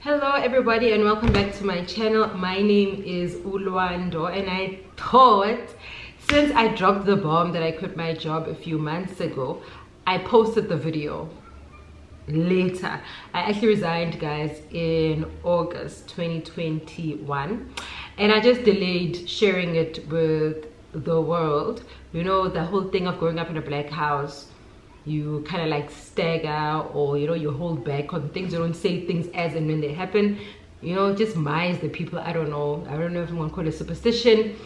Hello everybody and welcome back to my channel. My name is uLwandoluhle and I thought since I dropped the bomb that I quit my job a few months ago, I posted the video later. I actually resigned, guys, in August 2021 and I just delayed sharing it with the world. You know, the whole thing of growing up in a black house, you kind of like stagger, or you know, you hold back on things, you don't say things as and when they happen, you know, just minds the people. I don't know if you want to call it superstition,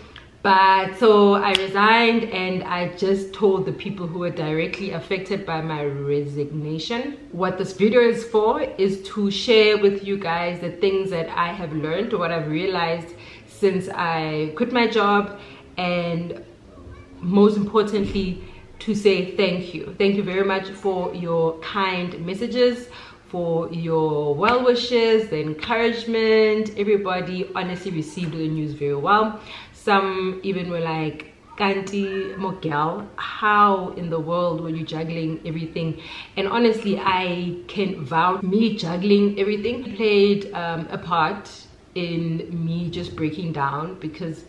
but so I resigned and I just told the people who were directly affected by my resignation. What this video is for is to share with you guys the things that I have learned, or what I've realized since I quit my job, and most importantly, to say thank you. Thank you very much for your kind messages, for your well wishes, the encouragement. Everybody honestly received the news very well. Some even were like, Kanti Mogel, how in the world were you juggling everything? And honestly, I can vouch, me juggling everything played a part in me just breaking down, because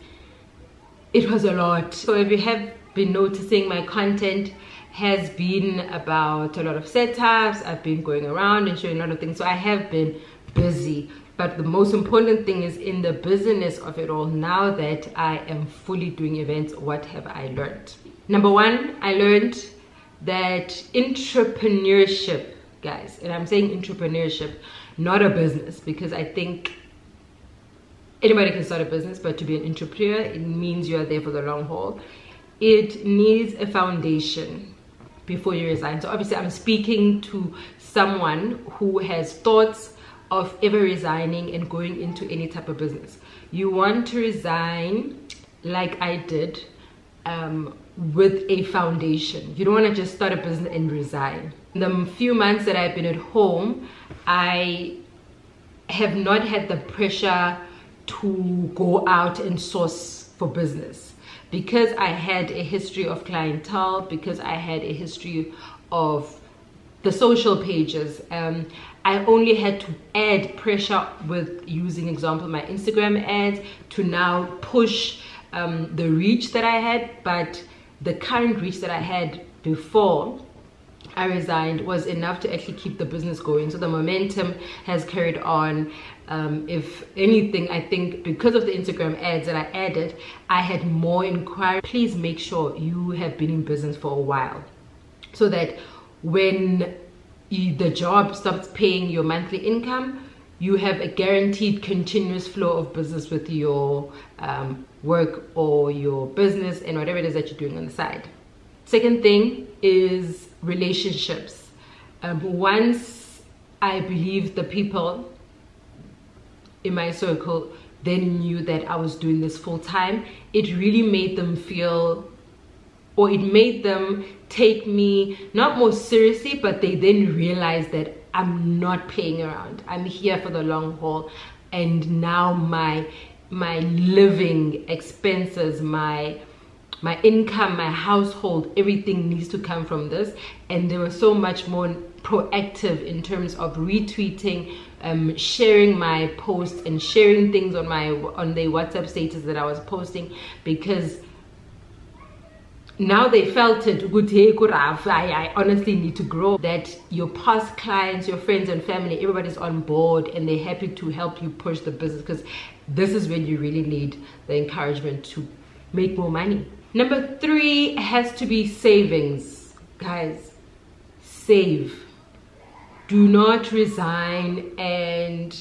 it was a lot. So if you have been noticing, my content has been about a lot of setups. I've been going around and showing a lot of things, so I have been busy. But the most important thing is, in the busyness of it all, now that I am fully doing events, what have I learned? Number one, I learned that entrepreneurship, guys, and I'm saying entrepreneurship, not a business, because I think anybody can start a business, but to be an entrepreneur, it means you are there for the long haul. It needs a foundation before you resign. So obviously I'm speaking to someone who has thoughts of ever resigning and going into any type of business. You want to resign like I did, with a foundation. You don't want to just start a business and resign. In the few months that I've been at home, I have not had the pressure to go out and source for business, because I had a history of clientele, because I had a history of the social pages. I only had to add pressure with using, example, my Instagram ads to now push the reach that I had. But the current reach that I had before I resigned was enough to actually keep the business going. So the momentum has carried on. If anything, I think because of the Instagram ads that I added, I had more inquiry. Please make sure you have been in business for a while, so that when the job stops paying your monthly income, you have a guaranteed continuous flow of business with your work or your business and whatever it is that you're doing on the side. Second thing is relationships. Once I believe the people in my circle then knew that I was doing this full time, it really made them feel, or it made them take me not more seriously, but they then realized that I'm not playing around. I'm here for the long haul, and now my living expenses, my income, my household, everything needs to come from this. And they were so much more proactive in terms of retweeting, sharing my posts and sharing things on the WhatsApp status that I was posting, because now they felt it. I honestly need to grow. That your past clients, your friends and family, everybody's on board and they're happy to help you push the business, because this is when you really need the encouragement to make more money. Number three has to be savings. Guys, save. Do not resign and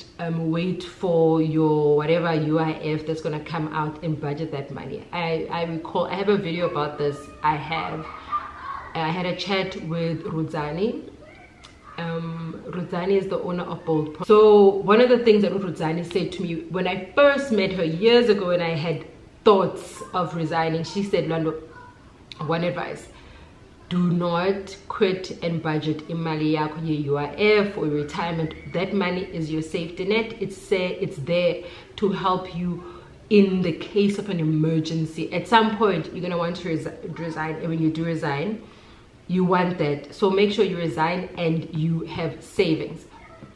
wait for your whatever UIF that's going to come out and budget that money. I recall, I have a video about this. I had a chat with Rudzani. Rudzani is the owner of Bold Pro. So one of the things that Rudzani said to me when I first met her years ago, and I had thoughts of resigning, she said, Lwando, one advice: do not quit and budget imali yakho ye UIF or retirement. That money is your safety net. It's there to help you in the case of an emergency. At some point you're going to want to resign, and when you do resign, you want that. So make sure you resign and you have savings.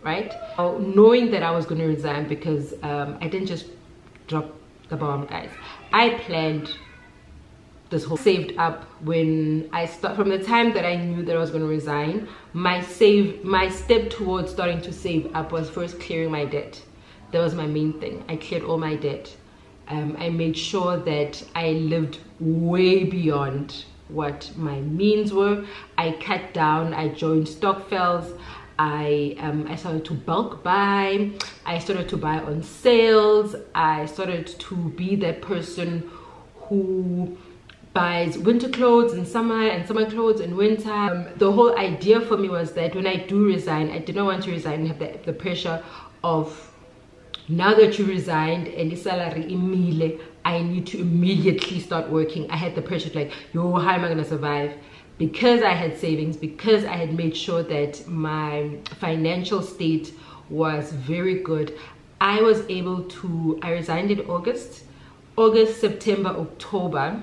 right? Knowing that I was going to resign, because I didn't just drop the bomb, guys. I planned this whole, saved up. When I start, from the time that I knew that I was going to resign, my step towards starting to save up was first clearing my debt. That was my main thing. I cleared all my debt. I made sure that I lived way beyond what my means were. I cut down. I joined stokvels. I started to bulk buy. I started to buy on sales. I started to be that person who buys winter clothes in summer and summer clothes in winter. The whole idea for me was that when I do resign, I did not want to resign and have the pressure of, now that you resigned and the salary imile, I need to immediately start working. I had the pressure like, yo, how am I gonna survive? Because I had savings, because I had made sure that my financial state was very good, I was able to, I resigned in August, September, October,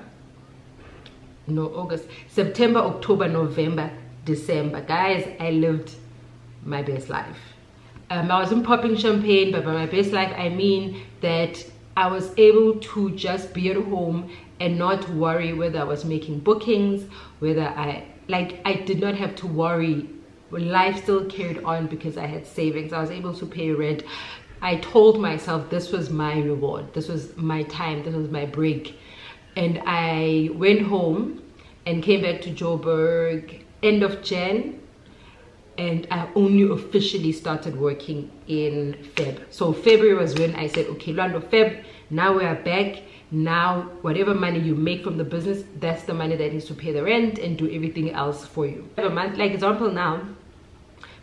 November, December. Guys, I lived my best life. I wasn't popping champagne, but by my best life, I mean that I was able to just be at home and not worry whether I was making bookings, whether I did not have to worry. Life still carried on because I had savings. I was able to pay rent. I told myself this was my reward. This was my time. This was my break. And I went home and came back to Joburg end of Jan. And I only officially started working in Feb. So February was when I said, okay, Lwando, Feb, now we are back. Now, whatever money you make from the business, that's the money that needs to pay the rent and do everything else for you. I have a month, like example now,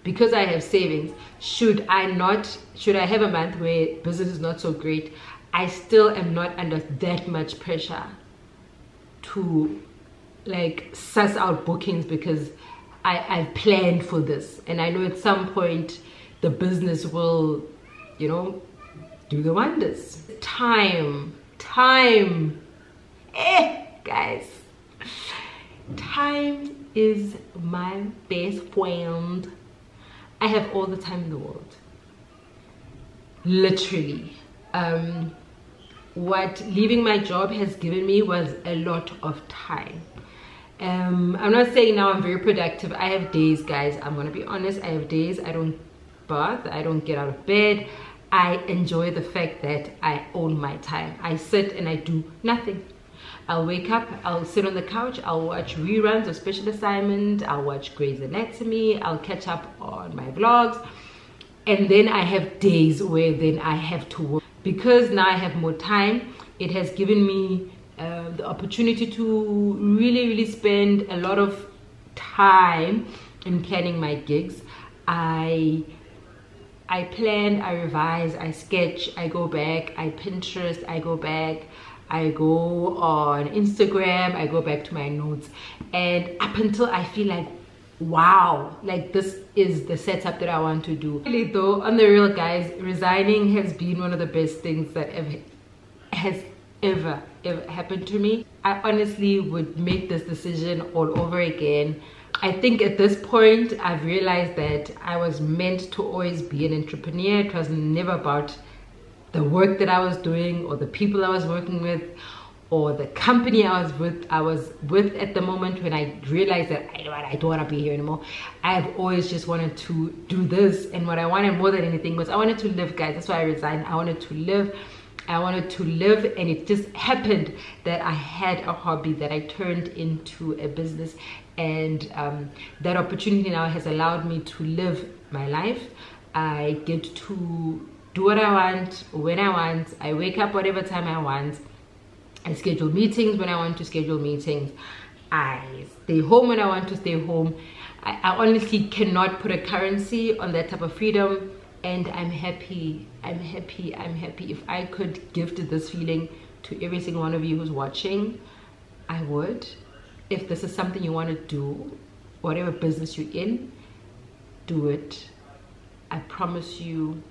because I have savings, should I have a month where business is not so great, I still am not under that much pressure to like suss out bookings, because I've planned for this, and I know at some point the business will, you know, do the wonders. Time, guys, time is my best friend. I have all the time in the world, literally. What leaving my job has given me was a lot of time. I'm not saying now I'm very productive. I have days, guys, I'm gonna be honest, I have days I don't bath, I don't get out of bed. I enjoy the fact that I own my time. I sit and I do nothing. I'll wake up, I'll sit on the couch, I'll watch reruns of Special Assignment, I'll watch Grey's Anatomy, I'll catch up on my vlogs, and then I have days where then I have to work. Because now I have more time, it has given me the opportunity to really spend a lot of time in planning my gigs. I plan, I revise, I sketch, I go back, I Pinterest, I go back, I go on Instagram, I go back to my notes, and up until I feel like, wow, like this is the setup that I want to do. Really though, on the real, guys, resigning has been one of the best things that has ever happened to me. I honestly would make this decision all over again. I think at this point I've realized that I was meant to always be an entrepreneur. It was never about the work that I was doing or the people I was working with or the company I was with at the moment. When I realized that I don't want to be here anymore, I've always just wanted to do this. And what I wanted more than anything was I wanted to live, guys. That's why I resigned. I wanted to live, and it just happened that I had a hobby that I turned into a business, and that opportunity now has allowed me to live my life. I get to do what I want, when I want. I wake up whatever time I want. I schedule meetings when I want to schedule meetings. I stay home when I want to stay home. I honestly cannot put a currency on that type of freedom, and I'm happy. If I could gift this feeling to every single one of you who's watching, I would. If this is something you want to do, whatever business you're in, do it. I promise you,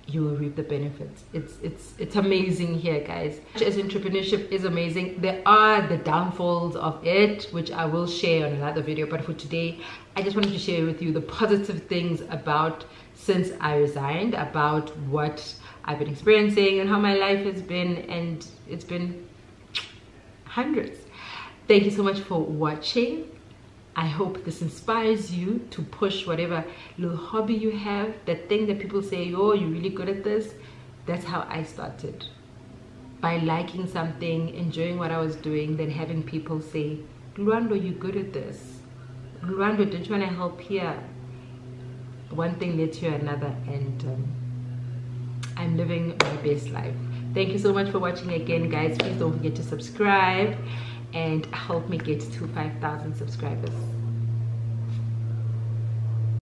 you will reap the benefits. It's amazing here, guys. As entrepreneurship is amazing, there are the downfalls of it, which I will share on another video, but for today I just wanted to share with you the positive things about since I resigned, about what I've been experiencing and how my life has been, and it's been hundreds. Thank you so much for watching. I hope this inspires you to push whatever little hobby you have, that thing that people say, oh, you're really good at this. That's how I started, by liking something, enjoying what I was doing, then having people say, uLwando, you're good at this. uLwando, don't you want to help here? One thing led to another, and I'm living my best life. Thank you so much for watching again, guys. Please don't forget to subscribe and help me get to 5,000 subscribers.